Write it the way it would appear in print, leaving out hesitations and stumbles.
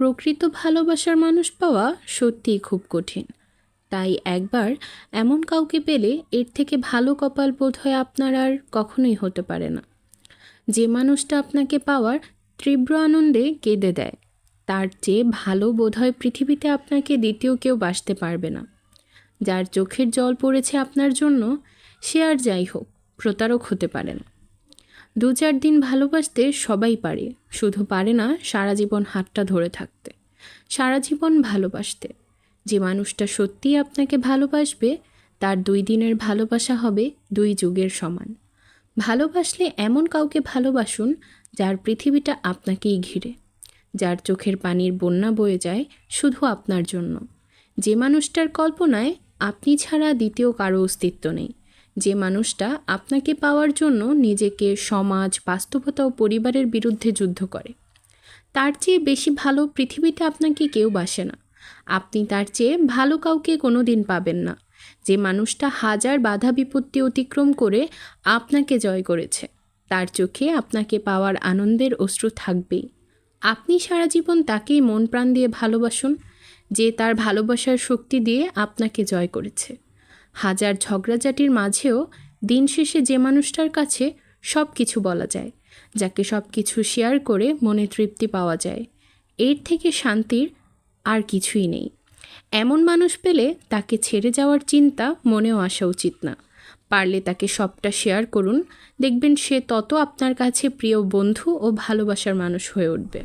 প্রকৃত ভালোবাসার মানুষ পাওয়া সত্যিই খুব কঠিন। তাই একবার এমন কাউকে পেলে এর থেকে ভালো কপাল বোধহয় আপনার আর কখনোই হতে পারে না। যে মানুষটা আপনাকে পাওয়ার তীব্র আনন্দে কেঁদে দেয়, তার চেয়ে ভালো বোধহয় পৃথিবীতে আপনাকে দ্বিতীয় কেউ বাসতে পারবে না। যার চোখের জল পড়েছে আপনার জন্য, সে আর যাই হোক প্রতারক হতে পারে না। 2-4 দিন ভালোবাসতে সবাই পারে, শুধু পারে না সারা জীবন হাতটা ধরে থাকতে, সারা জীবন ভালোবাসতে। যে মানুষটা সত্যিই আপনাকে ভালোবাসবে, তার 2 দিনের ভালোবাসা হবে 2 যুগের সমান। ভালোবাসলে এমন কাউকে ভালোবাসুন যার পৃথিবীটা আপনাকেই ঘিরে, যার চোখের পানির বন্যা বয়ে যায় শুধু আপনার জন্য, যে মানুষটার কল্পনায় আপনি ছাড়া দ্বিতীয় কারো অস্তিত্ব নেই, যে মানুষটা আপনাকে পাওয়ার জন্য নিজেকে, সমাজ, বাস্তবতা ও পরিবারের বিরুদ্ধে যুদ্ধ করে। তার চেয়ে বেশি ভালো পৃথিবীতে আপনাকে কেউ বাসে না। আপনি তার চেয়ে ভালো কাউকে কোনো দিন পাবেন না। যে মানুষটা হাজার বাধা বিপত্তি অতিক্রম করে আপনাকে জয় করেছে, তার চোখে আপনাকে পাওয়ার আনন্দের অশ্রু থাকবেই। আপনি সারা জীবন তাকেই মন প্রাণ দিয়ে ভালোবাসুন, যে তার ভালোবাসার শক্তি দিয়ে আপনাকে জয় করেছে। হাজার ঝগড়াঝাটির মাঝেও দিন শেষে যে মানুষটার কাছে সব কিছু বলা যায়, যাকে সব কিছু শেয়ার করে মনে তৃপ্তি পাওয়া যায়, এর থেকে শান্তির আর কিছুই নেই। এমন মানুষ পেলে তাকে ছেড়ে যাওয়ার চিন্তা মনেও আসা উচিত না। পারলে তাকে সবটা শেয়ার করুন, দেখবেন সে তত আপনার কাছে প্রিয় বন্ধু ও ভালোবাসার মানুষ হয়ে উঠবে।